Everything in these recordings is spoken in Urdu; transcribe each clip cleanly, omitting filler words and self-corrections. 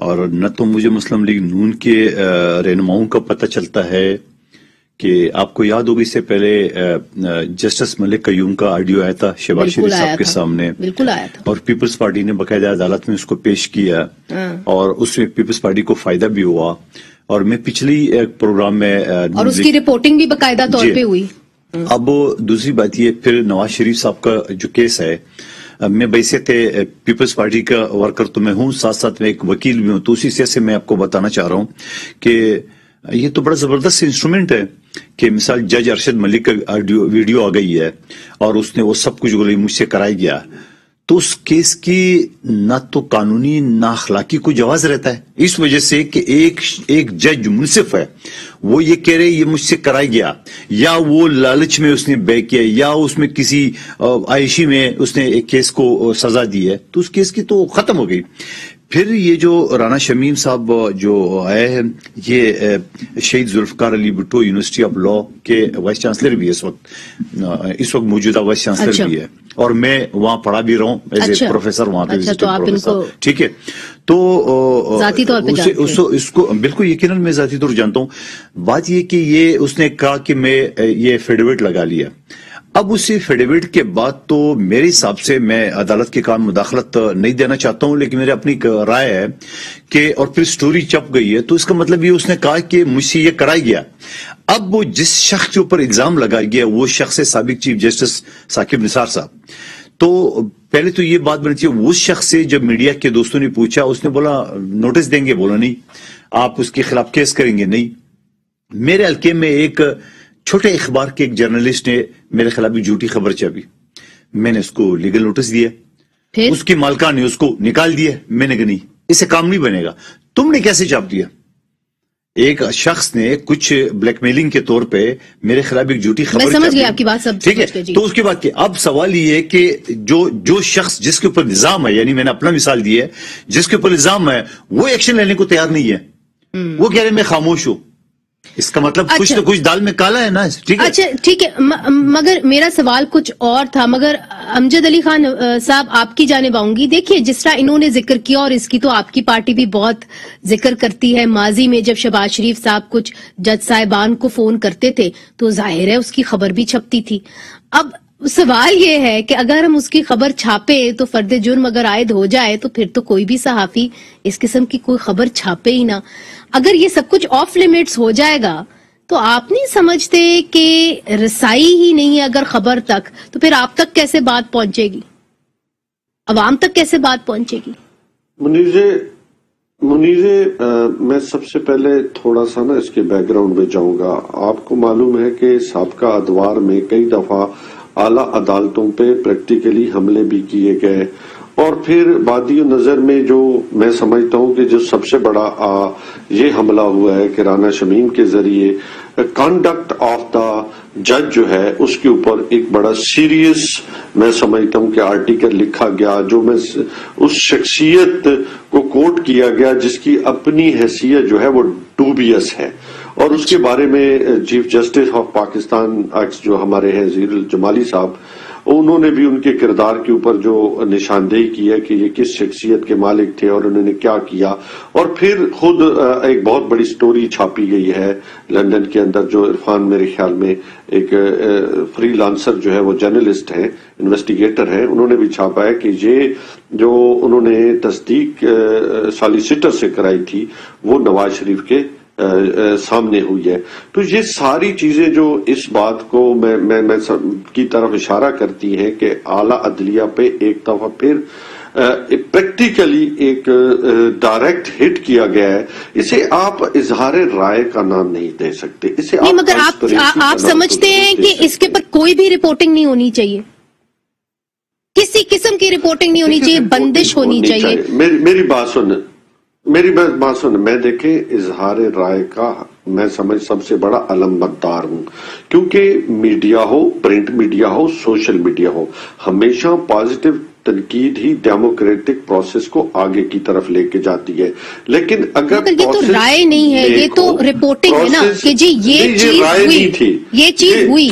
اور نہ تو مجھے مسلم لیگ نون کے رہنماؤں کا پتہ چلتا ہے کہ آپ کو یاد ہوگی اس سے پہلے جسٹس ملک قیوم کا آڈیو آیا تھا شہباز شریف صاحب کے سامنے، بالکل آیا تھا، اور پیپلز پارٹی نے باقاعدہ عدالت میں اس کو پیش کیا اور اس میں پیپلز پارٹی کو فائدہ بھی ہوا. اور میں پچھلی ایک پروگرام میں اور اس کی رپورٹنگ بھی باقاعدہ طور پہ ہوئی. اب دوسری بات یہ پھر نواز شریف صاحب کا جو کیس ہے، میں بحیثیت پیپلز پارٹی کا ورکر تو میں ہوں، ساتھ ساتھ میں ایک وکیل بھی ہوں، تو اسی سے میں آپ کو بتانا چاہ رہا ہوں کہ یہ تو بڑا زبردست انسٹرومنٹ ہے کہ مثال جج ارشد ملک کا ویڈیو آ گئی ہے اور اس نے وہ سب کچھ مجھ سے کرائی گیا، تو اس کیس کی نہ تو قانونی نہ اخلاقی کوئی جواز رہتا ہے، اس وجہ سے کہ ایک جج جو منصف ہے وہ یہ کہہ رہے یہ مجھ سے کرائی گیا، یا وہ لالچ میں اس نے بے کیا، یا اس میں کسی عائشی میں اس نے ایک کیس کو سزا دی ہے، تو اس کیس کی تو ختم ہو گئی. پھر یہ جو رانا شمیم صاحب جو آئے ہیں، یہ شہید Zulfiqar Ali Bhutto university of law کے وائس چانسلر بھی ہے، اس وقت موجودہ وائس چانسلر بھی ہے، اور میں وہاں پڑھا بھی رہا ہوں ایز اے پروفیسر وہاں پہ پروفیسر. ٹھیک ہے، تو ذاتی طور پہ اس کو بالکل یقیناً میں ذاتی طور جانتا ہوں. بات یہ کہ یہ اس نے کہا کہ میں یہ فیڈویٹ لگا لیا. اب اسی فیڈیویٹ کے بعد تو میرے حساب سے میں عدالت کے کام مداخلت نہیں دینا چاہتا ہوں، لیکن میری اپنی رائے ہے کہ اور پھر سٹوری چپ گئی ہے، تو اس کا مطلب یہ اس نے کہا کہ مجھ سے یہ کرائی گیا. اب وہ جس شخص کے اوپر الزام لگایا گیا وہ شخص ہے سابق چیف جسٹس ثاقب نثار صاحب. تو پہلے تو یہ بات بنتی ہے، اس شخص سے جب میڈیا کے دوستوں نے پوچھا، اس نے بولا نوٹس دیں گے، بولا نہیں. آپ اس کے خلاف کیس کریں گے؟ نہیں. میرے حلقے میں ایک چھوٹے اخبار کے ایک جرنلسٹ نے میرے خلاف بھی جھوٹی خبر چھاپی، میں نے اس کو لیگل نوٹس دیا، اس کی مالکہ نے اس کو نکال دیا. میں نے کہا نہیں، اس سے کام نہیں بنے گا. تم نے کیسے چھاپ دیا؟ ایک شخص نے کچھ بلیک میلنگ کے طور پہ میرے خلاف ایک جھوٹی خبر، میں سمجھ گئی آپ کی بات، سب ٹھیک ہے. تو اس کے بعد کیا؟ اب سوال یہ ہے کہ جو شخص جس کے اوپر الزام ہے، یعنی میں نے اپنا مثال دی ہے، جس کے اوپر الزام ہے وہ ایکشن لینے کو تیار نہیں ہے، وہ کہہ رہے میں خاموش ہوں. اس کا مطلب کچھ تو کچھ دال میں کالا ہے نا. اچھا ٹھیک ہے، مگر میرا سوال کچھ اور تھا. مگر امجد علی خان صاحب آپ کی جانب آؤں گی. دیکھیے جس طرح انہوں نے ذکر کیا، اور اس کی تو آپ کی پارٹی بھی بہت ذکر کرتی ہے، ماضی میں جب شہباز شریف صاحب کچھ جج صاحبان کو فون کرتے تھے تو ظاہر ہے اس کی خبر بھی چھپتی تھی. اب سوال یہ ہے کہ اگر ہم اس کی خبر چھاپے تو فرد جرم اگر عائد ہو جائے تو پھر تو کوئی بھی صحافی اس قسم کی کوئی خبر چھاپے ہی نہ. اگر یہ سب کچھ آف لیمٹس ہو جائے گا تو آپ نہیں سمجھتے کہ رسائی ہی نہیں ہے اگر خبر تک، تو پھر آپ تک کیسے بات پہنچے گی، عوام تک کیسے بات پہنچے گی؟ منیزے میں سب سے پہلے تھوڑا سا نا اس کے بیک گراؤنڈ میں جاؤں گا. آپ کو معلوم ہے کہ سابقہ ادوار میں کئی دفعہ اعلیٰ عدالتوں پہ پریکٹیکلی حملے بھی کیے گئے، اور پھر بادی نظر میں جو میں سمجھتا ہوں کہ جو سب سے بڑا یہ حملہ ہوا ہے کہ رانا شمیم کے ذریعے کنڈکٹ آف دا جج جو ہے اس کے اوپر ایک بڑا سیریس میں سمجھتا ہوں کہ آرٹیکل لکھا گیا، جو میں اس شخصیت کو کوٹ کیا گیا جس کی اپنی حیثیت جو ہے وہ ڈوبیس ہے. اور اس کے بارے میں چیف جسٹس آف پاکستان جو ہمارے ہیں ظہیر الجمالی صاحب، انہوں نے بھی ان کے کردار کے اوپر جو نشاندہی کی ہے کہ یہ کس شخصیت کے مالک تھے اور انہوں نے کیا کیا. اور پھر خود ایک بہت بڑی سٹوری چھاپی گئی ہے لندن کے اندر، جو عرفان میرے خیال میں ایک فری لانسر جو ہے وہ جرنلسٹ ہیں، انویسٹیگیٹر ہیں، انہوں نے بھی چھاپا ہے کہ یہ جو انہوں نے تصدیق سالیسیٹر سے کرائی تھی وہ نواز شریف کے سامنے ہوئی ہے. تو یہ ساری چیزیں جو اس بات کو میں کی طرف اشارہ کرتی ہیں کہ اعلیٰ عدلیہ پہ ایک دفعہ پھر پریکٹیکلی ایک ڈائریکٹ ہٹ کیا گیا ہے. اسے آپ اظہار رائے کا نام نہیں دے سکتے، اسے نہیں. مگر آپ سمجھتے ہیں کہ اس کے پر کوئی بھی رپورٹنگ نہیں ہونی چاہیے، کسی قسم کی رپورٹنگ نہیں ہونی چاہیے، بندش ہونی چاہیے؟ میری بات سن، میں دیکھیں اظہار رائے کا میں سمجھ سب سے بڑا علمبردار ہوں، کیونکہ میڈیا ہو، پرنٹ میڈیا ہو، سوشل میڈیا ہو، ہمیشہ پازیٹیو تنقید ہی ڈیموکریٹک پروسیس کو آگے کی طرف لے کے جاتی ہے. لیکن اگر یہ تو رائے نہیں ہے، یہ تو رپورٹنگ ہے نا کہ جی یہ چیز ہوئی، یہ چیز ہوئی.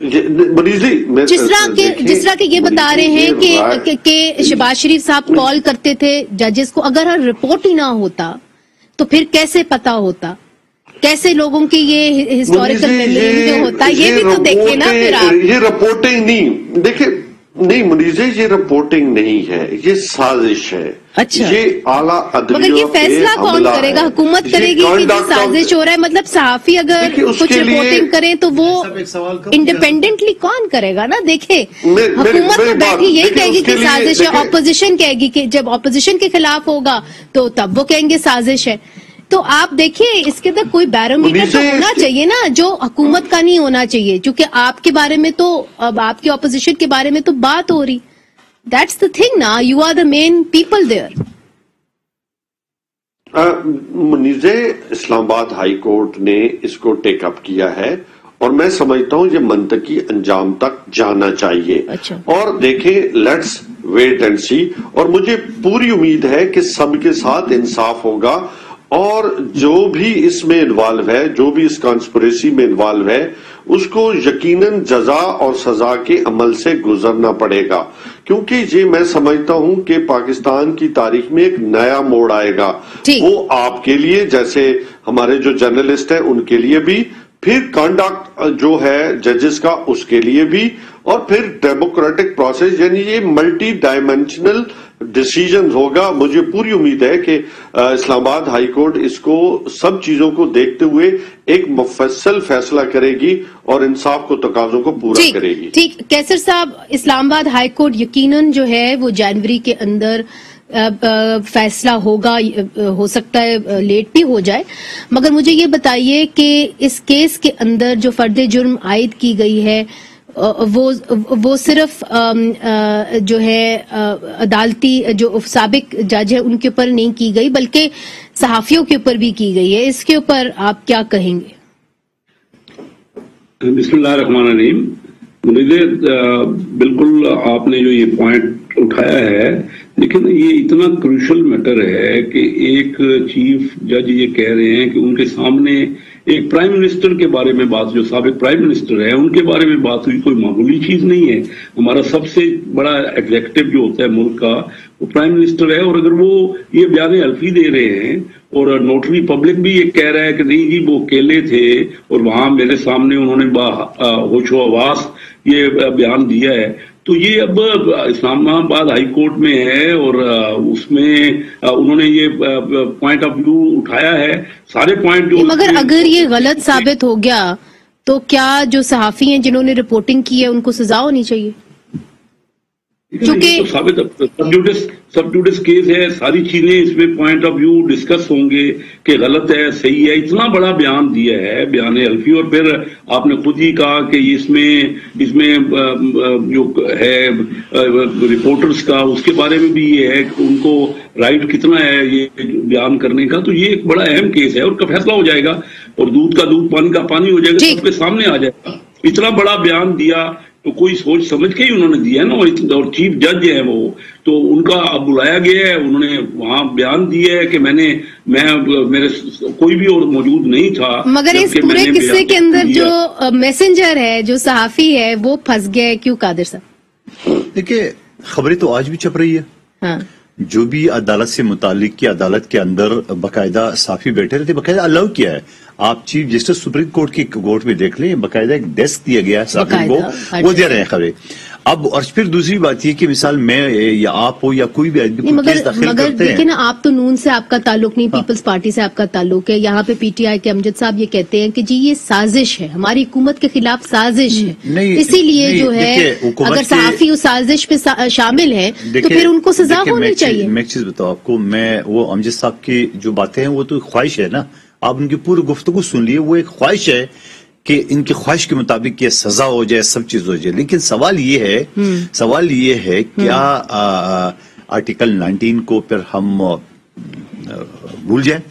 جس طرح کہ یہ بتا رہے ہیں کہ شہباز شریف صاحب کال کرتے تھے ججز کو، اگر رپورٹ ہی نہ ہوتا تو پھر کیسے پتا ہوتا، کیسے لوگوں کی یہ ہسٹوریکل میموری جو ہوتا، یہ بھی تو دیکھیں نا پھر آپ. یہ رپورٹنگ نہیں، دیکھیں نہیں منیزے، یہ رپورٹنگ نہیں ہے، یہ سازش ہے. اچھا، یہ اعلیٰ عدلیہ مگر یہ فیصلہ کون کرے گا؟ حکومت کرے گی کہ جو سازش ہو رہا ہے؟ مطلب صحافی اگر کچھ رپورٹنگ کرے تو وہ انڈیپینڈنٹلی کون کرے گا نا؟ دیکھیں حکومت تو بیٹھی یہی کہے گی کہ سازش ہے، اپوزیشن کہے گی کہ جب اپوزیشن کے خلاف ہوگا تو تب وہ کہیں گے سازش ہے. تو آپ دیکھیں اس کے اندر کوئی بیرومیٹر تو ہونا چاہیے نا جو حکومت کا نہیں ہونا چاہیے، کیونکہ آپ کے بارے میں تو اب آپ کی اپوزیشن کے بارے میں تو بات ہو رہی. دیٹس دا تھنگ نا، you are the main people there. منیزے اسلام آباد ہائی کورٹ نے اس کو ٹیک اپ کیا ہے اور میں سمجھتا ہوں یہ منطقی انجام تک جانا چاہیے. اور دیکھیں لیٹس ویٹ اینڈ سی، اور مجھے پوری امید ہے کہ سب کے ساتھ انصاف ہوگا اور جو بھی اس میں انوالو ہے، جو بھی اس کانسپریسی میں انوالو ہے، اس کو یقیناً جزا اور سزا کے عمل سے گزرنا پڑے گا. کیونکہ یہ میں سمجھتا ہوں کہ پاکستان کی تاریخ میں ایک نیا موڑ آئے گا، وہ آپ کے لیے جیسے ہمارے جو جرنلسٹ ہیں ان کے لیے بھی، پھر کنڈکٹ جو ہے ججز کا اس کے لیے بھی، اور پھر ڈیموکریٹک پروسیس، یعنی یہ ملٹی ڈائمینشنل ڈیسیجن ہوگا. مجھے پوری امید ہے کہ اسلام آباد ہائی کورٹ اس کو سب چیزوں کو دیکھتے ہوئے ایک مفصل فیصلہ کرے گی اور انصاف کو تقاضوں کو پورا کرے گی. ٹھیک کیسر صاحب، اسلام آباد ہائی کورٹ یقیناً جو ہے وہ جنوری کے اندر فیصلہ ہوگا، ہو سکتا ہے لیٹ بھی ہو جائے، مگر مجھے یہ بتائیے کہ اس کیس کے اندر جو فرد جرم عائد کی گئی ہے وہ صرف جو ہے عدالتی جو سابق جج ہے ان کے اوپر نہیں کی گئی بلکہ صحافیوں کے اوپر بھی کی گئی ہے. اس کے اوپر آپ کیا کہیں گے؟ بسم اللہ الرحمن الرحیم. مجھے بالکل آپ نے جو یہ پوائنٹ اٹھایا ہے، لیکن یہ اتنا کروشل میٹر ہے کہ ایک چیف جج یہ کہہ رہے ہیں کہ ان کے سامنے ایک پرائم منسٹر کے بارے میں بات، جو سابق پرائم منسٹر ہے ان کے بارے میں بات ہوئی، کوئی معمولی چیز نہیں ہے. ہمارا سب سے بڑا ایگزیکٹو جو ہوتا ہے ملک کا وہ پرائم منسٹر ہے، اور اگر وہ یہ بیان حلفی دے رہے ہیں اور نوٹری پبلک بھی یہ کہہ رہا ہے کہ نہیں جی وہ اکیلے تھے اور وہاں میرے سامنے انہوں نے ہوش و حواس یہ بیان دیا ہے، تو یہ اب اسلام آباد ہائی کورٹ میں ہے اور اس میں انہوں نے یہ پوائنٹ آف ویو اٹھایا ہے. سارے پوائنٹ جو مگر اگر یہ غلط ثابت ہو گیا تو کیا جو صحافی ہیں جنہوں نے رپورٹنگ کی ہے ان کو سزا ہونی چاہیے؟ سب جوڈس کیس ہے، ساری چیزیں اس میں پوائنٹ آف ویو ڈسکس ہوں گے کہ غلط ہے صحیح ہے. اتنا بڑا بیان دیا ہے بیان حلفی، اور پھر آپ نے خود ہی کہا کہ اس میں جو ہے رپورٹرز کا اس کے بارے میں بھی یہ ہے کہ ان کو رائٹ کتنا ہے یہ بیان کرنے کا. تو یہ ایک بڑا اہم کیس ہے اور کا فیصلہ ہو جائے گا اور دودھ کا دودھ پانی کا پانی ہو جائے گا، سب کے سامنے آ جائے گا. اتنا بڑا بیان دیا تو کوئی سوچ سمجھ کے ہی انہوں نے دیا ہے نا، اور چیف جج ہیں وہ، تو ان کا اب بلایا گیا ہے، انہوں نے وہاں بیان دیا ہے کہ میرے کوئی بھی اور موجود نہیں تھا. مگر اس پورے قصے کے اندر جو میسنجر ہے، جو صحافی ہے، وہ پھنس گیا ہے. کیوں قادر صاحب؟ دیکھیے خبریں تو آج بھی چھپ رہی ہے. جو بھی عدالت سے متعلق کی عدالت کے اندر باقاعدہ صحافی بیٹھے رہتے، باقاعدہ الاؤ کیا ہے. آپ چیف جسٹس سپریم کورٹ کی کورٹ میں دیکھ لیں، باقاعدہ ایک ڈیسک دیا گیا ہے صحافی کو، وہ دے رہے ہیں خبریں. اب اور پھر دوسری بات یہ کہ مثال میں یا آپ ہو یا کوئی بھی آدمی مگر دیکھیں نا، آپ تو نون سے آپ کا تعلق نہیں، پیپلز پارٹی سے آپ کا تعلق ہے. یہاں پہ پی ٹی آئی کے امجد صاحب یہ کہتے ہیں کہ جی یہ سازش ہے، ہماری حکومت کے خلاف سازش ہے، اسی لیے جو ہے اگر صحافی اس سازش پہ شامل ہیں تو پھر ان کو سزا ہونی چاہیے. میں ایک چیز بتاؤں آپ کو، وہ امجد صاحب کی جو باتیں ہیں وہ تو خواہش ہے نا، آپ ان کی پوری گفتگو سن لیے، وہ ایک خواہش ہے کہ ان کی خواہش کے مطابق یہ سزا ہو جائے، سب چیز ہو جائے. لیکن سوال یہ ہے کیا آرٹیکل 19 کو پھر ہم بھول جائیں،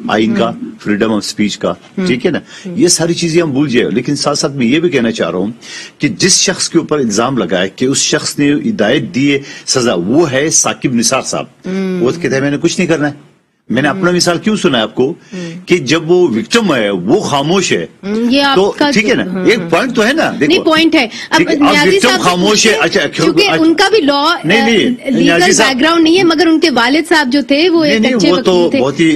آئین کا، فریڈم آف سپیچ کا، ٹھیک ہے نا، یہ ساری چیزیں ہم بھول جائیں. لیکن ساتھ ساتھ میں یہ بھی کہنا چاہ رہا ہوں کہ جس شخص کے اوپر الزام لگا ہے کہ اس شخص نے ہدایت دی ہے سزا، وہ ہے ثاقب نثار صاحب. وہ کہتا ہے میں نے کچھ نہیں کرنا ہے، میں نے اپنا مثال کیوں سنا ہے آپ کو کہ جب وہ وکٹم ہے وہ خاموش ہے تو ٹھیک ہے نا, ایک پوائنٹ تو ہے نا, نہیں پوائنٹ ہے. اب وکٹم خاموش ہے, اچھا کیونکہ ان کا بھی لا لیگل بیک گراؤنڈ نہیں ہے, مگر ان کے والد صاحب جو تھے وہ ایک اچھے وہ تو بہت ہی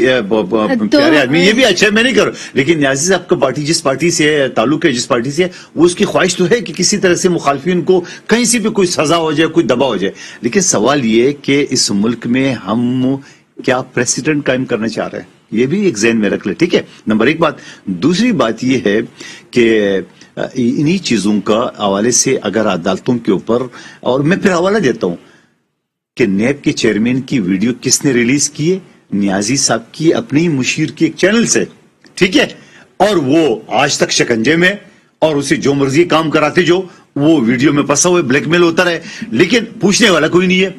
پیارے آدمی, یہ بھی اچھا میں نہیں کروں, لیکن نیازی صاحب کا پارٹی جس پارٹی سے تعلق ہے, جس پارٹی سے, وہ اس کی خواہش تو ہے کہ کسی طرح سے مخالفین کو کہیں سے بھی کوئی سزا ہو جائے, کوئی دباؤ ہو جائے. لیکن سوال یہ کہ اس ملک میں ہم کیا پریسیڈنٹ قائم کرنا چاہ رہے ہیں, یہ بھی ایک ذہن میں رکھ لے. ٹھیک ہے, نمبر ایک بات. دوسری بات یہ ہے کہ انہی چیزوں کا حوالے سے اگر عدالتوں کے اوپر, اور میں پھر حوالہ دیتا ہوں کہ نیب کے چیئرمین کی ویڈیو کس نے ریلیز کی ہے, نیازی صاحب کی اپنے ہی مشیر کے ایک چینل سے, ٹھیک ہے, اور وہ آج تک شکنجے میں, اور اسے جو مرضی کام کراتے, جو وہ ویڈیو میں پھنسا ہوئے بلیک میل ہوتا رہے, لیکن پوچھنے والا کوئی نہیں ہے,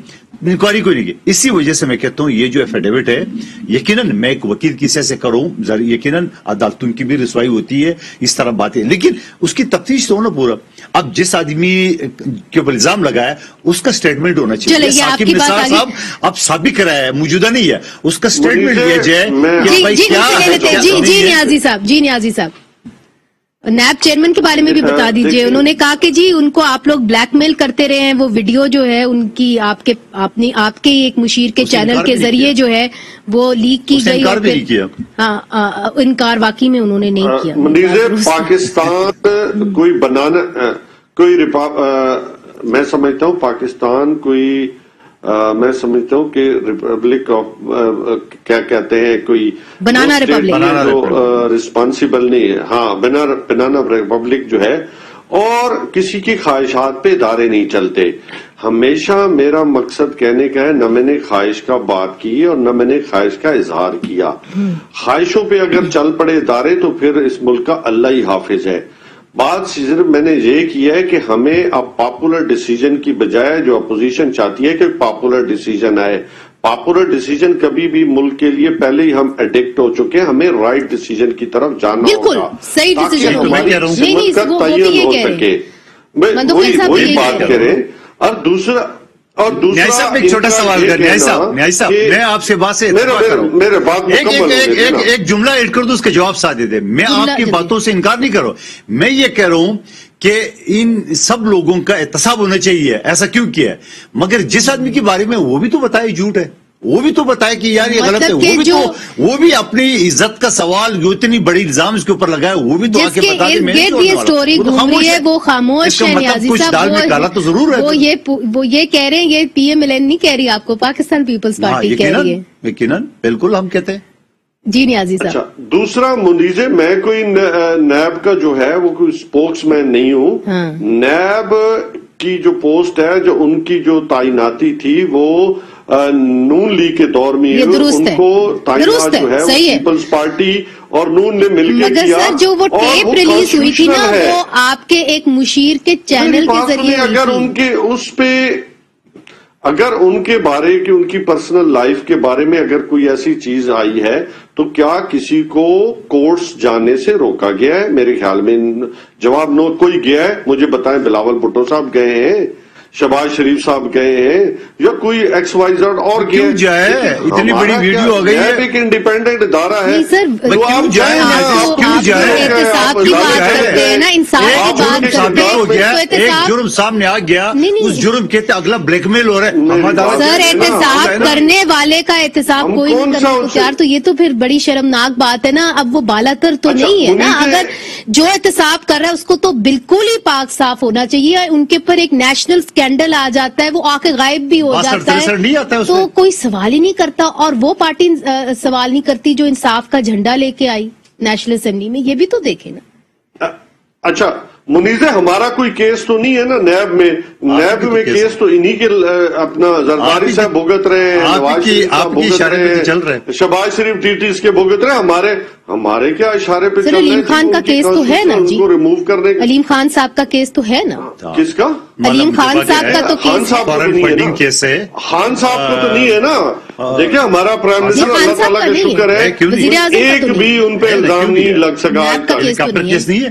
انکوائری کوئی نہیں کی. اسی وجہ سے میں کہتا ہوں یہ جو ایفیڈیوٹ ہے, یقیناً میں ایک وکیل کی حیثیت سے کروں, یقیناً عدالتوں کی بھی رسوائی ہوتی ہے, اس طرح باتیں, لیکن اس کی تفتیش تو ہونا پورا. اب جس آدمی کے اوپر الزام لگایا اس کا اسٹیٹمنٹ ہونا چاہیے. ثاقب نثار صاحب اب ثابت کرایا ہے, موجودہ نہیں ہے, اس کا اسٹیٹمنٹ لیا جائے. جی نیازی صاحب, جی نیازی صاحب, نیب چیئرمین کے بارے میں بھی بتا دیجئے. انہوں نے کہا کہ جی ان کو آپ لوگ بلیک میل کرتے رہے ہیں, وہ ویڈیو جو ہے ان کی آپ کے ایک مشیر کے چینل کے ذریعے جو ہے وہ لیک کی گئی. انکار بھی نہیں کیا. ہاں, انکار واقعی میں انہوں نے نہیں کیا. منیزر, پاکستان کوئی بنانا, میں سمجھتا ہوں پاکستان کوئی, میں سمجھتا ہوں کہ ریپبلک آف کیا کہتے ہیں, کوئی بنانا ریپبلک رسپانسیبل نہیں ہے. ہاں, بنانا ریپبلک جو ہے, اور کسی کی خواہشات پہ ادارے نہیں چلتے. ہمیشہ میرا مقصد کہنے کا ہے, نہ میں نے خواہش کا بات کی اور نہ میں نے خواہش کا اظہار کیا. خواہشوں پہ اگر چل پڑے ادارے تو پھر اس ملک کا اللہ ہی حافظ ہے. بات صرف میں نے یہ کیا ہے کہ ہمیں اب پاپولر ڈیسیجن کی بجائے جو اپوزیشن چاہتی ہے کہ پاپولر ڈیسیجن آئے, پاپولر ڈیسیجن کبھی بھی ملک کے لیے پہلے ہی ہم ایڈکٹ ہو چکے ہیں, ہمیں رائٹ ڈیسیجن کی طرف جانا ہوگا تاکہ ہماری ملک کا تعین ہو سکے. وہی بات کریں. اور دوسرا نیاز صاحب ایک چھوٹا سوال کر, نیاز صاحب میں آپ سے بات سے میرے بات ایک جملہ ایڈ کر دوں, اس کے جواب ساتھ دے دیں. میں آپ کی باتوں سے انکار نہیں کر رہا ہوں, میں یہ کہہ رہا ہوں کہ ان سب لوگوں کا احتساب ہونا چاہیے, ایسا کیوں کیا ہے, مگر جس آدمی کے بارے میں وہ بھی تو بتائے جھوٹ ہے, وہ بھی تو بتائے کہ یار یہ غلط ہے, وہ بھی اپنی عزت کا سوال جو اتنی بڑی الزام اس کے اوپر لگایا وہ بھی تو آ کے بتا دے. یہ اسٹوری گھوم رہی ہے, وہ خاموش ہے. نیازی صاحب تو ضرور ہے, وہ یہ کہہ رہے ہیں, یہ پی ایم ایل این نہیں کہہ رہی آپ کو, پاکستان پیپلز پارٹی کہہ رہی ہے. یقیناً بالکل ہم کہتے ہیں. جی نیازی صاحب. اچھا, دوسرا منیزے, میں کوئی نیب کا جو ہے وہ کوئی اسپوکس مین نہیں ہوں. نیب کی جو پوسٹ ہے, جو ان کی جو تعیناتی تھی وہ نون لیگ کے دور میں ان کو تعینات جو ہے پیپلز پارٹی اور نون نے مل کے کیا. سر جو وہ ٹیپ ریلیز ہوئی تھی نا, وہ آپ کے ایک مشیر کے چینل کے ذریعے, اگر ان کے اس پہ, اگر ان کے بارے کی, ان کی پرسنل لائف کے بارے میں اگر کوئی ایسی چیز آئی ہے تو کیا کسی کو کورٹس جانے سے روکا گیا ہے؟ میرے خیال میں جواب نو. کوئی گیا ہے مجھے بتائیں. بلاول بھٹو صاحب گئے ہیں, شہباز شریف صاحب گئے ہیں, یا کوئی ایکس وائی زیڈ اور کیوں جائے؟ اتنی بڑی ویڈیو آ گئی ہے, ایک انڈیپینڈنٹ ادارہ ہے. کیوں جائے؟ احتساب کی بات کرتے ہیں نا, انصاف کی بات کرتے ہیں. ایک جرم سامنے آ گیا, اس جرم کے اگلا بلیک میل ہو رہا ہے. سر احتساب کرنے والے کا احتساب کوئی نہیں کرنا یار, تو یہ تو پھر بڑی شرمناک بات ہے نا. اب وہ بالا تر تو نہیں ہے نا, اگر جو احتساب کر رہا ہے اس کو تو بالکل ہی پاک صاف ہونا چاہیے. ان کے اوپر ایک نیشنل اسکینڈل آ جاتا ہے, وہ آ کے غائب بھی ہو جاتا ہے, تو کوئی سوال ہی نہیں کرتا. اور وہ پارٹی سوال نہیں کرتی جو انصاف کا جھنڈا لے کے آئی نیشنل اسمبلی میں, یہ بھی تو دیکھیں نا. اچھا منیزہ, ہمارا کوئی کیس تو نہیں ہے نا نیب میں. نیب میں کیس تو انہی کے اپنا زرداری صاحب بھگت رہے ہیں, نواز شریف صاحب بھگت رہے ہیں, شہباز شریف ٹیٹیز کے بھگت رہے ہیں. ہمارے کیا اشارے پہ چل رہے ہیں؟ علیم خان کا کیس تو ہے نا جی, ریموو کرنے. علیم خان صاحب کا کیس تو ہے نا. کس کا؟ علیم خان صاحب کا تو خان صاحب کو نہیں ہے, خان صاحب کو تو نہیں ہے نا. دیکھیں ہمارا پرائم منسٹر اللہ تعالیٰ کا شکر ہے, ایک بھی ان پہ الزام نہیں لگ سکا. کیس نہیں ہے.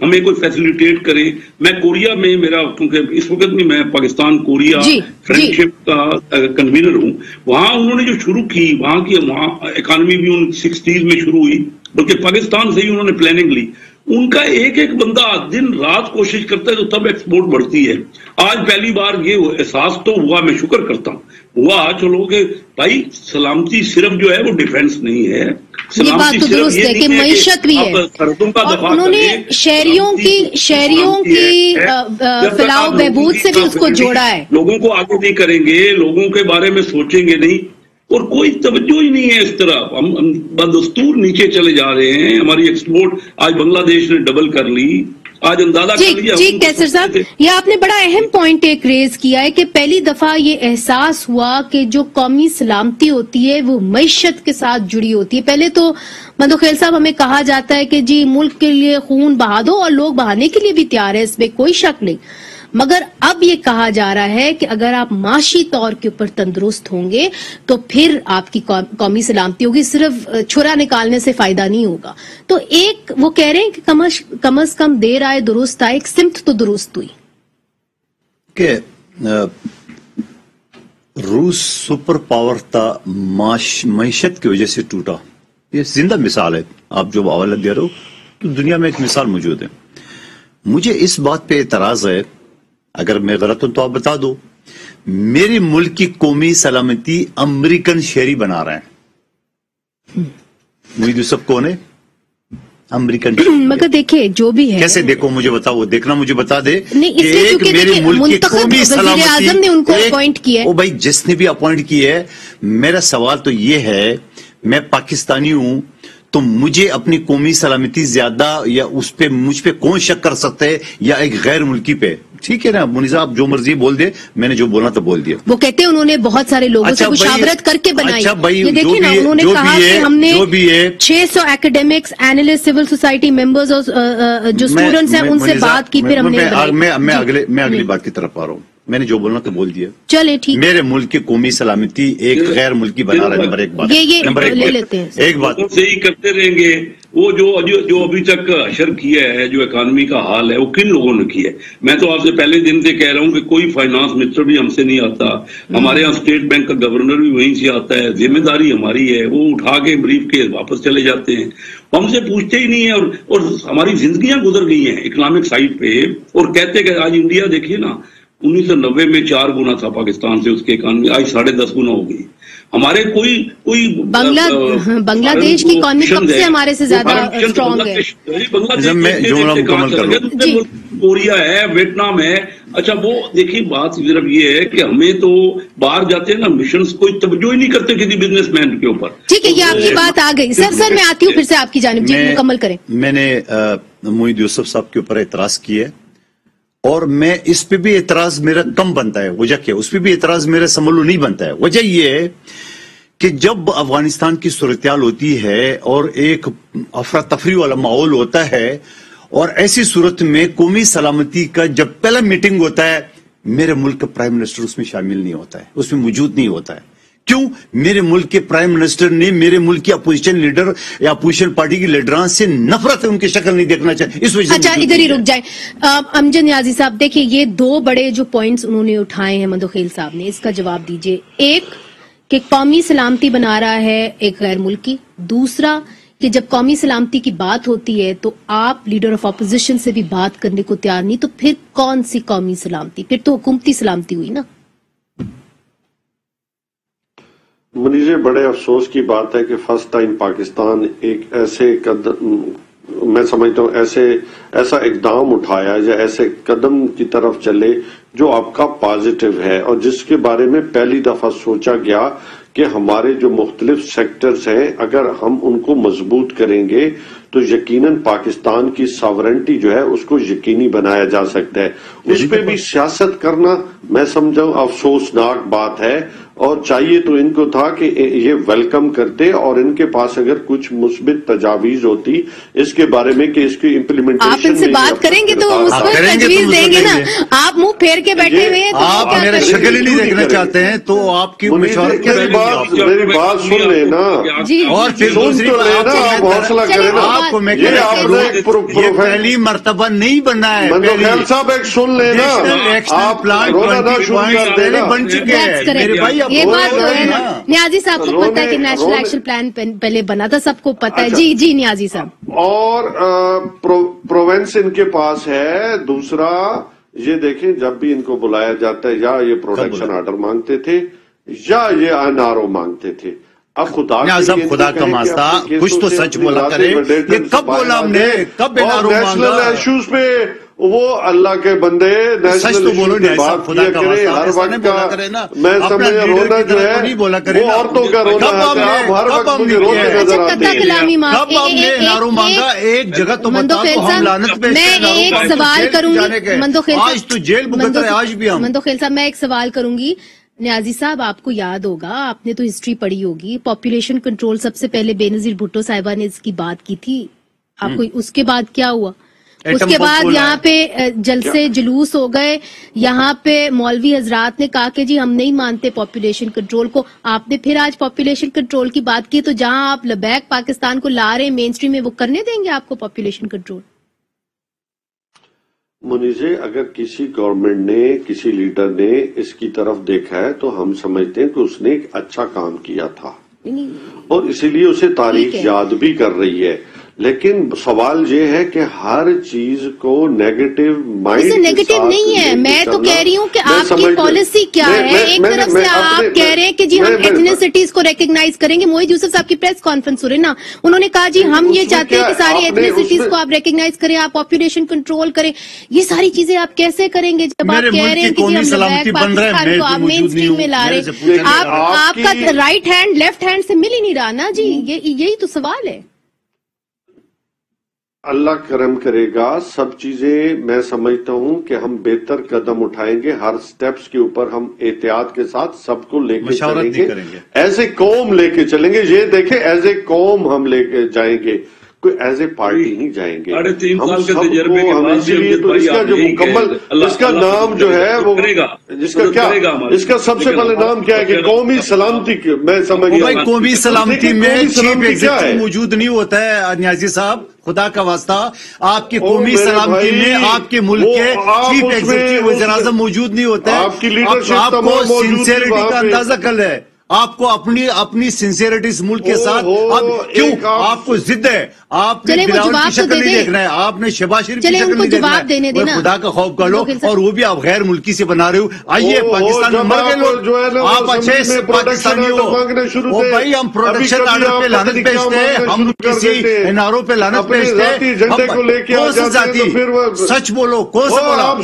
ہمیں کوئی فیسیلیٹیٹ کرے. میں کوریا میں میرا کیونکہ اس وقت بھی میں پاکستان کوریا فرینڈشپ کا کنوینر ہوں. وہاں انہوں نے جو شروع کی وہاں اکانومی بھی 60s میں شروع ہوئی, بلکہ پاکستان سے ہی انہوں نے پلاننگ لی. ان کا ایک ایک بندہ دن رات کوشش کرتا ہے تو تب ایکسپورٹ بڑھتی ہے. آج پہلی بار یہ احساس تو ہوا, میں شکر کرتا ہوں ہوا چلو کہ بھائی سلامتی صرف جو ہے وہ ڈیفنس نہیں ہے, یہ بات تو درست ہے کہ معیشت بھی ہے, اور انہوں نے شہریوں کی فلاح و بہبود سے بھی اس کو جوڑا ہے. لوگوں کو آگے نہیں کریں گے, لوگوں کے بارے میں سوچیں گے نہیں, اور کوئی توجہ ہی نہیں ہے اس طرح. ہم بدستور نیچے چلے جا رہے ہیں. ہماری ایکسپورٹ آج بنگلہ دیش نے ڈبل کر لی. آج اندازہ کر لیا. جی کیسر صاحب, یہ آپ نے بڑا اہم پوائنٹ ایک ریز کیا ہے کہ پہلی دفعہ یہ احساس ہوا کہ جو قومی سلامتی ہوتی ہے وہ معیشت کے ساتھ جڑی ہوتی ہے. پہلے تو مندوخیل صاحب ہمیں کہا جاتا ہے کہ جی ملک کے لیے خون بہا دو, اور لوگ بہانے کے لیے بھی تیار ہے, اس میں کوئی شک نہیں. مگر اب یہ کہا جا رہا ہے کہ اگر آپ معاشی طور کے اوپر تندرست ہوں گے تو پھر آپ کی قومی سلامتی ہوگی, صرف چھرا نکالنے سے فائدہ نہیں ہوگا. تو ایک وہ کہہ رہے ہیں کہ کم از کم دیر آئے درست آئے, ایک سمت تو درست ہوئی کہ روس سپر پاور تھا, معیشت کی وجہ سے ٹوٹا. یہ زندہ مثال ہے, آپ جو حوالہ دے رہے ہو تو دنیا میں ایک مثال موجود ہے. مجھے اس بات پہ اعتراض ہے, اگر میں غلط ہوں تو آپ بتا دو, میرے ملک کی قومی سلامتی امریکن شہری بنا رہے ہیں. محمد یوسف کون ہے؟ امریکن. مگر دیکھیں جو بھی ہے, کیسے دیکھو مجھے بتاؤ, وہ دیکھنا مجھے بتا دے کہ ایک میرے ملک کی قومی سلامتی اعظم نے ان کو اپوائنٹ کیا ہے. او بھائی جس نے بھی اپوائنٹ کی ہے, میرا سوال تو یہ ہے, میں پاکستانی ہوں تو مجھے اپنی قومی سلامتی زیادہ یا اس پہ مجھ پہ کون شک کر سکتا ہے, یا ایک غیر ملکی پہ؟ ٹھیک ہے نا منیزہ, آپ جو مرضی بول دے, میں نے جو بولنا تو بول دیا. وہ کہتے ہیں انہوں نے بہت سارے لوگوں سے مشاورت کر کے بنائی. یہ دیکھیں نا, انہوں نے کہا کہ ہم نے 600 ایکیڈیمکس, اینالسٹ, سول سوسائٹی ممبرز اور جو اسٹوڈنٹس ہیں ان سے بات کی, پھر ہم نے میں اگلی بات کی طرف آ رہا ہوں. میں نے جو بولنا تو بول دیا. چلے ٹھیک. میرے ملک کی قومی سلامتی ایک غیر ملکی بنا رہا ہے. نمبر ایک بات, نمبر ایک بات سے ہی کرتے رہیں گے. وہ جو ابھی تک اشر کیا ہے, جو اکانومی کا حال ہے, وہ کن لوگوں نے کیا ہے؟ میں تو آپ سے پہلے دن سے کہہ رہا ہوں کہ کوئی فائنانس منسٹر بھی ہم سے نہیں آتا. ہمارے ہاں اسٹیٹ بینک کا گورنر بھی وہیں سے آتا ہے. ذمہ داری ہماری ہے, وہ اٹھا کے بریف کے واپس چلے جاتے ہیں. ہم سے پوچھتے ہی نہیں ہیں, اور ہماری زندگیاں گزر گئی ہیں اکنامک سائٹ پہ. اور کہتے کہ آج انڈیا دیکھیے نا, 1990 میں 4 گنا تھا پاکستان سے اس کی اکانومی, آج 10.5 گنا ہو گئی. ہمارے کوئی بنگلہ دیش کی اکانومی کب سے ہمارے سے زیادہ اسٹرانگ ہے. میں جملہ مکمل کروں. کوریا ہے, ویتنام ہے. اچھا وہ دیکھیے بات صرف یہ ہے کہ ہمیں تو باہر جاتے ہیں نا مشنز, کوئی توجہ ہی نہیں کرتے کسی بزنس مین کے اوپر. ٹھیک ہے, یہ آپ کی بات آ گئی. سر میں آتی ہوں پھر سے آپ کی جانب. جی مکمل کریں. میں نے محمد یوسف صاحب کے اوپر اعتراض کیا ہے, اور میں اس پہ بھی اعتراض میرا کم بنتا ہے. وجہ کیا؟ اس پہ بھی اعتراض میرا سمجھو نہیں بنتا ہے. وجہ یہ ہے کہ جب افغانستان کی صورتحال ہوتی ہے اور ایک افراتفری والا ماحول ہوتا ہے, اور ایسی صورت میں قومی سلامتی کا جب پہلا میٹنگ ہوتا ہے, میرے ملک کا پرائم منسٹر اس میں شامل نہیں ہوتا ہے, اس میں موجود نہیں ہوتا ہے. کیوں؟ میرے ملک کے پرائم منسٹر نے میرے ملک کی اپوزیشن لیڈر یا اپوزیشن پارٹی کی لیڈران سے نفرت ہے, ان کی شکل نہیں دیکھنا چاہیے, اس وجہ. اچھا ادھر ہی رک جائیں. امجد نیازی صاحب دیکھیں, یہ 2 بڑے جو پوائنٹس انہوں نے اٹھائے ہیں مندوخیل صاحب نے, اس کا جواب دیجئے. ایک کہ قومی سلامتی بنا رہا ہے ایک غیر ملکی. دوسرا کہ جب قومی سلامتی کی بات ہوتی ہے تو آپ لیڈر آف اپوزیشن سے بھی بات کرنے کو تیار نہیں, تو پھر کون سی قومی سلامتی؟ پھر تو حکومتی سلامتی ہوئی نا. منیزے, بڑے افسوس کی بات ہے کہ فرسٹ ٹائم پاکستان ایک ایسے قدم, میں سمجھتا ہوں ایسا اقدام اٹھایا یا ایسے قدم کی طرف چلے جو آپ کا پازیٹیو ہے, اور جس کے بارے میں پہلی دفعہ سوچا گیا کہ ہمارے جو مختلف سیکٹرز ہیں اگر ہم ان کو مضبوط کریں گے تو یقیناً پاکستان کی ساورنٹی جو ہے اس کو یقینی بنایا جا سکتا ہے. اس پہ بھی سیاست کرنا میں سمجھوں افسوسناک بات ہے, اور چاہیے تو ان کو تھا کہ یہ ویلکم کرتے اور ان کے پاس اگر کچھ مثبت تجاویز ہوتی اس کے بارے میں کہ اس کی امپلیمنٹیشن آپ ان سے بات کریں گے تو مثبت تجویز دیں گے نا. آپ منہ پھیر کے بیٹھے ہوئے ہیں, آپ میرے شکل ہی نہیں دیکھنا چاہتے ہیں تو آپ کی مشورت میری بات سن لینا اور پھر دوسری آپ حوصلہ کریں نا. آپ کو میں یہ پہلی مرتبہ نہیں بننا ہے. خیال صاحب ایک سن لینا, آپ بن چکے ہیں میرے بھائی. یہ بات تو ہے نا, نیازی صاحب کو پتا ہے کہ نیشنل ایکشن پلان پہلے بنا تھا, سب کو پتا ہے. جی جی نیازی صاحب. اور پروونس ان کے پاس ہے. دوسرا یہ دیکھیں جب بھی ان کو بلایا جاتا ہے یا یہ پروٹیکشن آرڈر مانگتے تھے یا یہ NRO مانگتے تھے. اب خدا کا واسطہ کچھ تو سچ بولا کرے. یہ کب بولا ہم نے, کب نیشنل ایشوز پہ وہ اللہ کے بندے نیشنل ایشوز پہ بات کیا کرے ہر وقت کا. میں سمجھ رونا جو ہے وہ عورتوں کا رونا ہے. آپ ہر وقت مجھے روتے نظر آتے ہیں. کب ہم نے نارو مانگا ایک جگہ تو ہم لعنت پہ. میں ایک سوال کروں گی مندوخیل صاحب, آج تو جیل بھگت رہے آج بھی ہم. مندوخیل صاحب میں ایک سوال کروں گی. نیازی صاحب آپ کو یاد ہوگا, آپ نے تو ہسٹری پڑھی ہوگی, پاپولیشن کنٹرول سب سے پہلے بے نظیر بھٹو صاحبہ نے اس کی بات کی تھی. آپ کو اس کے بعد کیا ہوا؟ اس کے بعد یہاں پہ جلسے جلوس ہو گئے. یہاں پہ مولوی حضرات نے کہا کہ جی ہم نہیں مانتے پاپولیشن کنٹرول کو. آپ نے پھر آج پاپولیشن کنٹرول کی بات کی, تو جہاں آپ لبیک پاکستان کو لا رہے ہیں مین سٹریم میں, وہ کرنے دیں گے آپ کو پاپولیشن کنٹرول؟ منیزے اگر کسی گورنمنٹ نے کسی لیڈر نے اس کی طرف دیکھا ہے تو ہم سمجھتے ہیں کہ اس نے ایک اچھا کام کیا تھا اور اسی لیے اسے تاریخ یاد بھی کر رہی ہے. لیکن سوال یہ ہے کہ ہر چیز کو نیگیٹو مائنڈ نیگیٹو نہیں ہے. میں تو کہہ رہی ہوں کہ آپ کی پالیسی کیا ہے. ایک طرف سے آپ کہہ رہے ہیں کہ جی ہم ایتھنیسٹیز کو ریکگنائز کریں گے. موہد یوسف صاحب کی پریس کانفرنس ہو رہی نا, انہوں نے کہا جی ہم یہ چاہتے ہیں کہ ساری ایتھنیسٹیز کو آپ ریکگنائز کریں, آپ پاپولیشن کنٹرول کریں. یہ ساری چیزیں آپ کیسے کریں گے جب آپ کہہ رہے ہیں کہ جی ہم لبیک پاکستان کو آپ مین سٹریم میں لا رہے ہیں؟ آپ کا رائٹ ہینڈ لیفٹ ہینڈ سے مل ہی نہیں رہا نا جی. یہی تو سوال ہے. اللہ کرم کرے گا. سب چیزیں میں سمجھتا ہوں کہ ہم بہتر قدم اٹھائیں گے. ہر سٹیپس کے اوپر ہم احتیاط کے ساتھ سب کو لے کے چلیں گے, ایز اے قوم لے کے چلیں گے. یہ دیکھیں ایز اے قوم ہم لے کے جائیں گے, کوئی ایز اے پارٹی نہیں جائیں گے. ہم سب کو ہم اسی لیے تو اس کا جو مکمل اس کا نام جو ہے وہ جس کا کیا اس کا سب سے پہلے نام کیا ہے کہ قومی سلامتی. میں سمجھ گیا قومی سلامتی میں چیف ایگزیکٹو موجود نہیں ہوتا ہے نیازی صاحب. خدا کا واسطہ آپ کی قومی سلامتی میں آپ کے ملک کے چیف ایگزیکٹو وزیر اعظم موجود نہیں ہوتا ہے. آپ کو سنسیئرٹی کا اندازہ کر لے, آپ کو اپنی سنسیئرٹی اس ملک کے ساتھ اب کیوں آپ کو ضد ہے. آپ نے بلاول کی شکل نہیں دیکھنا ہے, آپ نے شہباز شریف کی شکل نہیں دیکھنا ہے. خدا کا خوف کر لو, اور وہ بھی آپ غیر ملکی سے بنا رہے ہو. آئیے پاکستان میں مر گئے لوگ, آپ اچھے پاکستانی ہو. بھائی ہم پروٹیکشن آرڈر پہ لعنت پیشتے ہیں, ہم کسی NRO پہ لعنت پیشتے ہیں. کون سی ذاتی سچ بولو, کون سا بولا,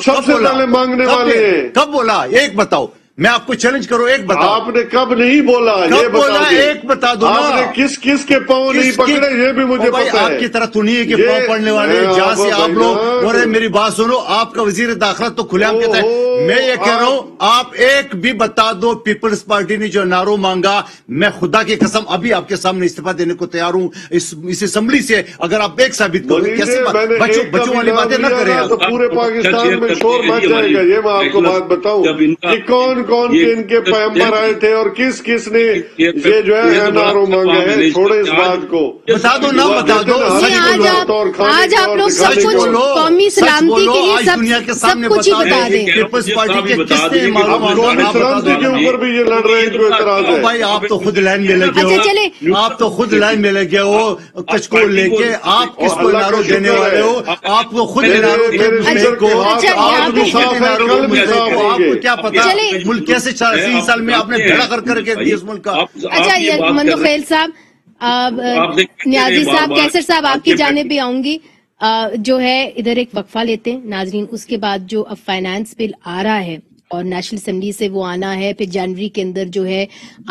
کب بولا ایک بتاؤ. میں آپ کو چیلنج کروں, ایک بتاؤ آپ نے کب نہیں بولا, یہ بولا ایک بتا دو. آپ نے کس کے پاؤں نہیں پکڑے یہ بھی مجھے پتا ہے. آپ کی طرح تو نہیں ہے کہ پاؤں پڑنے والے جہاں سے آپ لوگ. اور میری بات سنو, آپ کا وزیر داخلہ تو کھلے عام کہتا ہے. میں یہ کہہ رہا ہوں آپ ایک بھی بتا دو پیپلز پارٹی نے جو NRO مانگا, میں خدا کی قسم ابھی آپ کے سامنے استعفا دینے کو تیار ہوں اس اسمبلی سے, اگر آپ ایک ثابت کرو. کیسے بچوں والی باتیں نہ کریں تو پورے پاکستان میں شور مچ جائے گا. یہ میں آپ کو بات بتاؤں کہ کون کے ان کے پیغمبر آئے تھے اور کس نے یہ جو ہے NRO مانگا ہے. چھوڑے اس بات کو, بتا دو نہ بتا دو. آج آپ لوگ سب کچھ قومی سلامتی کے لیے دنیا کے سامنے کچھ بتا دیں. پیپلز پارٹی کے کس نے قومی سلامتی کے اوپر بھی یہ لڑ رہے ہیں, جو اعتراض ہے. بھائی آپ تو خود لائن میں لگے ہو, آپ تو خود لائن میں لگے ہو کچکول لے کے. آپ کس کو NRO دینے والے ہو؟ آپ کو خود NRO آپ کو کیا پتا ملک کیسے 40 سال میں آپ نے بھیڑا کر کے اس ملک کا. اچھا یہ مندوخیل صاحب, نیازی صاحب, کیسر صاحب آپ کی جانب بھی آؤں گی. جو ہے ادھر ایک وقفہ لیتے ہیں ناظرین, اس کے بعد جو اب فائنانس بل آ رہا ہے اور نیشنل اسمبلی سے وہ آنا ہے. پھر جنوری کے اندر جو ہے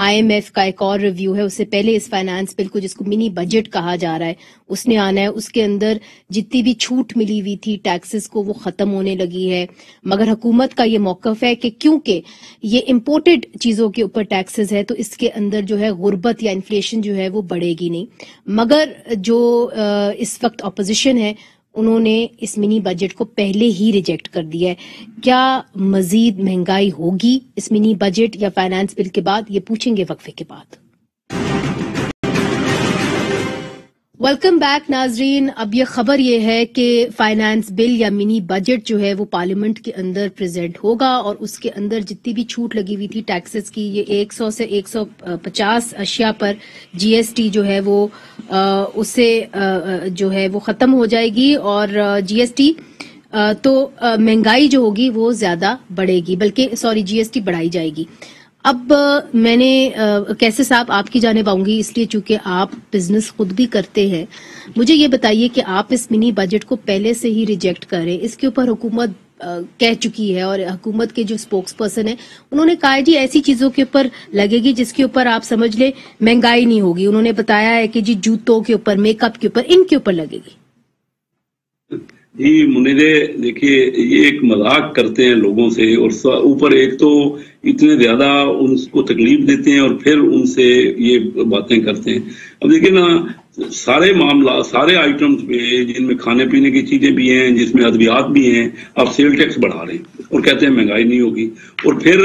IMF کا ایک اور ریویو ہے, اس سے پہلے اس فائنانس بل کو جس کو منی بجٹ کہا جا رہا ہے اس نے آنا ہے. اس کے اندر جتنی بھی چھوٹ ملی ہوئی تھی ٹیکسز کو وہ ختم ہونے لگی ہے. مگر حکومت کا یہ موقف ہے کہ کیونکہ یہ امپورٹڈ چیزوں کے اوپر ٹیکسز ہے تو اس کے اندر جو ہے غربت یا انفلیشن جو ہے وہ بڑھے گی نہیں. مگر جو اس وقت اپوزیشن ہے انہوں نے اس منی بجٹ کو پہلے ہی ریجیکٹ کر دیا ہے. کیا مزید مہنگائی ہوگی اس منی بجٹ یا فائنانس بل کے بعد؟ یہ پوچھیں گے وقفے کے بعد. ویلکم بیک ناظرین. اب یہ خبر یہ ہے کہ فائنانس بل یا منی بجٹ جو ہے وہ پارلیمنٹ کے اندر پریزنٹ ہوگا اور اس کے اندر جتنی بھی چھوٹ لگی ہوئی تھی ٹیکسز کی یہ 100 سے 150 اشیاء پر GST جو ہے وہ اسے جو ہے وہ ختم ہو جائے گی اور GST تو مہنگائی جو ہوگی وہ زیادہ بڑھے گی, بلکہ GST بڑھائی جائے گی. اب میں نے کیسے صاحب آپ کی جانب آؤں گی اس لیے چونکہ آپ بزنس خود بھی کرتے ہیں. مجھے یہ بتائیے کہ آپ اس منی بجٹ کو پہلے سے ہی ریجیکٹ کریں, اس کے اوپر حکومت کہہ چکی ہے اور حکومت کے جو سپوکس پرسن ہیں انہوں نے کہا جی ایسی چیزوں کے اوپر لگے گی جس کے اوپر آپ سمجھ لیں مہنگائی نہیں ہوگی. انہوں نے بتایا ہے کہ جی جوتوں کے اوپر, میک اپ کے اوپر, ان کے اوپر لگے گی. جی منیرے دیکھیے یہ ایک مذاق کرتے ہیں لوگوں سے اور اوپر ایک تو اتنے زیادہ ان کو تکلیف دیتے ہیں اور پھر ان سے یہ باتیں کرتے ہیں. اب دیکھیں نا سارے معاملات سارے آئٹمز پہ جن میں کھانے پینے کی چیزیں بھی ہیں جس میں ادویات بھی ہیں آپ سیل ٹیکس بڑھا رہے ہیں اور کہتے ہیں مہنگائی نہیں ہوگی. اور پھر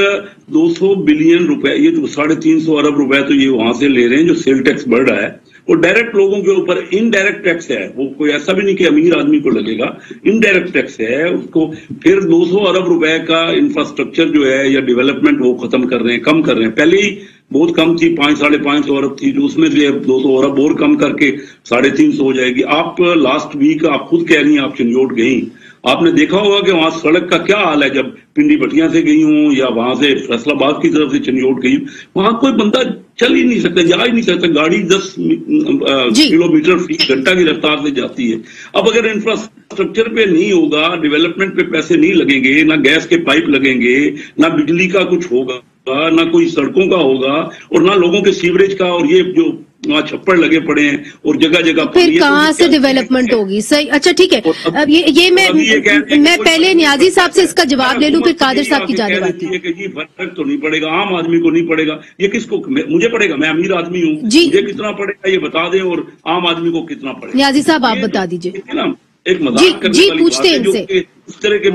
200 بلین روپے یہ تو 350 ارب روپے تو یہ وہاں سے لے رہے ہیں جو سیل ٹیکس بڑھ رہا ہے. اور ڈائریکٹ لوگوں کے اوپر انڈائریکٹ ٹیکس ہے, وہ کوئی ایسا بھی نہیں کہ امیر آدمی کو لگے گا, انڈائریکٹ ٹیکس ہے اس کو. پھر 200 ارب روپے کا انفراسٹرکچر جو ہے یا ڈیولپمنٹ وہ ختم کر رہے ہیں, کم کر رہے ہیں. پہلے ہی بہت کم تھی 500-550 ارب تھی جو اس میں سے 200 ارب اور کم کر کے 350 ہو جائے گی. آپ لاسٹ ویک آپ خود کہہ رہی ہیں آپ چنجوٹ گئی, آپ نے دیکھا ہوگا کہ وہاں سڑک کا کیا حال ہے. جب پنڈی بٹیاں سے گئی ہوں یا وہاں سے فیصل آباد کی طرف سے چنجوٹ گئی وہاں کوئی بندہ چل ہی نہیں سکتا, جا ہی نہیں سکتا, گاڑی 10 کلومیٹر فی گھنٹہ کی رفتار سے جاتی ہے. اب اگر انفراسٹرکچر پہ نہیں ہوگا, ڈیولپمنٹ پہ پیسے نہیں لگیں گے, نہ گیس کے پائپ لگیں گے, نہ بجلی کا کچھ ہوگا, نہ کوئی سڑکوں کا ہوگا اور نہ لوگوں کے سیوریج کا, اور یہ جو وہاں چھپڑ لگے پڑے ہیں اور جگہ جگہ پھر کہاں سے ڈیولپمنٹ ہوگی؟ صحیح, اچھا ٹھیک ہے. اب یہ میں پہلے نیازی صاحب سے اس کا جواب لے لوں پھر قادر صاحب کی جانب آتی ہے. جی فرق تو نہیں پڑے گا, عام آدمی کو نہیں پڑے گا, یہ کس کو, مجھے پڑے گا, میں امیر آدمی ہوں, مجھے کتنا پڑے گا یہ بتا دیں, اور عام آدمی کو کتنا پڑے گا. نیازی صاحب آپ بتا دیجیے. ایک مذاق کرنے والی بات ہے جو کہ اس طرح کے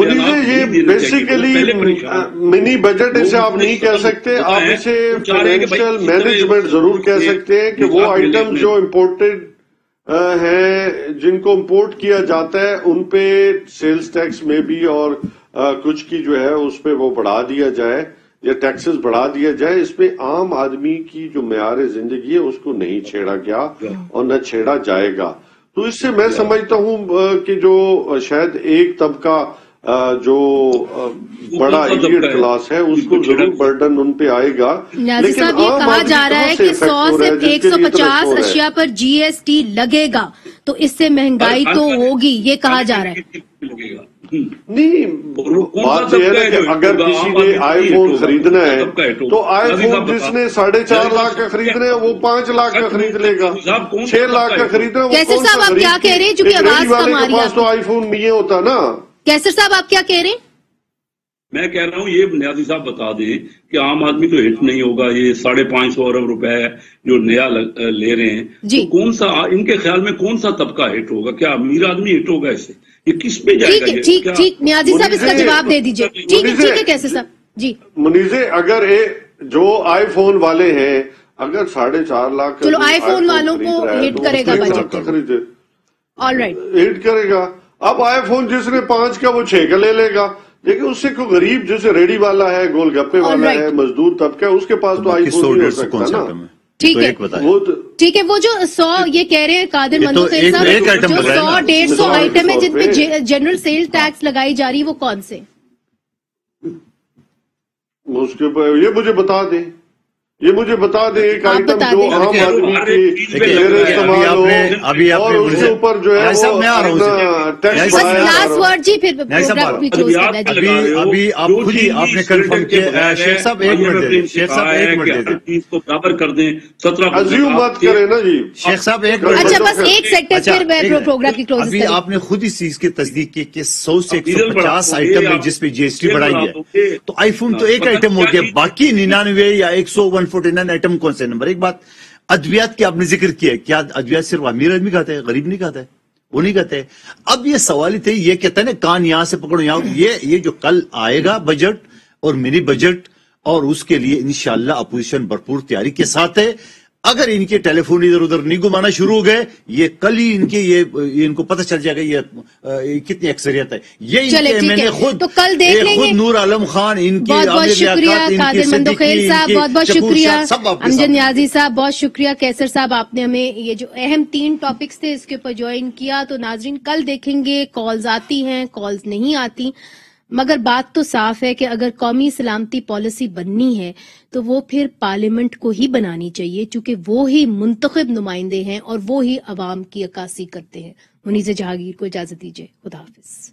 یہ بیسیکلی منی بجٹ اسے آپ نہیں کہہ سکتے, آپ اسے فائنینشیل مینجمنٹ ضرور کہہ سکتے ہیں کہ وہ آئٹم جو امپورٹڈ ہیں جن کو امپورٹ کیا جاتا ہے ان پہ سیلز ٹیکس میں بھی اور کچھ کی جو ہے اس پہ وہ بڑھا دیا جائے یا ٹیکسز بڑھا دیا جائے. اس پہ عام آدمی کی جو معیار زندگی ہے اس کو نہیں چھیڑا گیا اور نہ چھیڑا جائے گا. تو اس سے میں سمجھتا ہوں کہ جو شاید ایک طبقہ جو بڑا ایلیٹ کلاس ہے اس کو ضرور برڈن ان پہ آئے گا. لیکن صاحب یہ کہا جا رہا ہے کہ 100 سے 150 اشیاء پر GST لگے گا تو اس سے مہنگائی تو ہوگی, یہ کہا جا رہا ہے. نہیں بات یہ ہے کہ اگر کسی نے آئی فون خریدنا ہے تو آئی فون جس نے 4.5 لاکھ کا خریدنا ہے وہ 5 لاکھ کا خرید لے گا, 6 لاکھ کا خریدنا ہے. کیسر صاحب آپ کیا کہہ رہے ہیں, چونکہ آواز کم آ رہی ہے تو آئی فون نہیں ہوتا نا. کیسر صاحب آپ کیا کہہ رہے ہیں؟ میں کہہ رہا ہوں یہ نیازی صاحب بتا دیں کہ عام آدمی تو ہٹ نہیں ہوگا. یہ 550 ارب روپے جو نیا لے رہے ہیں تو کون سا ان کے خیال میں کون سا طبقہ ہٹ ہوگا؟ کیا امیر آدمی ہٹ ہوگا اس سے؟ یہ کس پہ جائے گا؟ ٹھیک نیازی صاحب اس کا جواب دے دیجئے. ٹھیک ہے کیسر صاحب جی. منیزے اگر جو آئی فون والے ہیں اگر 4.5 لاکھ چلو آئی فون والوں کو ہٹ کرے گا بجٹ, آل رائٹ ہٹ کرے گا. اب آئی فون جس نے 5 کا وہ 6 کا لے لے گا, لیکن اس سے کوئی غریب جیسے ریڑی والا ہے, گول گپے والا ہے, مزدور طبقہ ہے, اس کے پاس تو آئی فون نہیں ہو سکتا نا. ٹھیک ہے. وہ جو 100 یہ کہہ رہے ہیں قادر منصور صاحب جو 100-150 آئٹم ہے جن پہ جنرل سیل ٹیکس لگائی جا رہی ہے وہ کون سے؟ اس کے یہ مجھے بتا دیں. یہ مجھے بتا دیں ایک آئٹم جو عام آدمی کی زیر استعمال ہو اور اس کے اوپر جو ہے لاسٹ ورڈ جی، پھر ابھی آپ خود ہی آپ نے کنفرم کیا. شیخ صاحب ایک منٹ، شیخ صاحب ایک منٹ اس کو برابر کر دیں. 17 عزیو مت کریں نا جی. شیخ صاحب ایک منٹ. اچھا بس ایک سیکنڈ پھر میں پروگرام کی کلوز ابھی آپ نے خود اس چیز کی تصدیق کی کہ 100 سے 150 آئٹم ہے جس پہ جی ایس ٹی بڑھائی ہے. تو آئی فون تو ایک آئٹم ہو گیا، باقی 99 یا 149 آئٹم کون سے نمبر. ایک بات ادویات کی آپ نے ذکر کیا ہے، کیا ادویات صرف امیر آدمی کھاتا ہے، غریب نہیں کھاتا ہے؟ وہ نہیں کہتے. اب یہ سوال ہی تھے، یہ کہتے ہیں نا کان یہاں سے پکڑو یہاں. یہ جو کل آئے گا بجٹ اور منی بجٹ، اور اس کے لیے انشاءاللہ اپوزیشن بھرپور تیاری کے ساتھ ہے. اگر ان کے ٹیلی فون ادھر ادھر نہیں گھمانا شروع ہو گئے، یہ کل ہی ان کو پتہ چل جائے گا یہ کتنی اکثریت ہے. یہ میں نے خود نور عالم خان، ان کی بہت بہت شکریہ، قادر مندوخیل صاحب بہت بہت شکریہ، امجد نیازی صاحب بہت شکریہ، کیسر صاحب آپ نے ہمیں یہ جو اہم 3 ٹاپکس تھے اس کے اوپر جوائن کیا. تو ناظرین کل دیکھیں گے، کالز آتی ہیں، کالز نہیں آتی، مگر بات تو صاف ہے کہ اگر قومی سلامتی پالیسی بننی ہے تو وہ پھر پارلیمنٹ کو ہی بنانی چاہیے، چونکہ وہ ہی منتخب نمائندے ہیں اور وہ ہی عوام کی عکاسی کرتے ہیں. منیزہ جہانگیر کو اجازت دیجیے، خدا حافظ.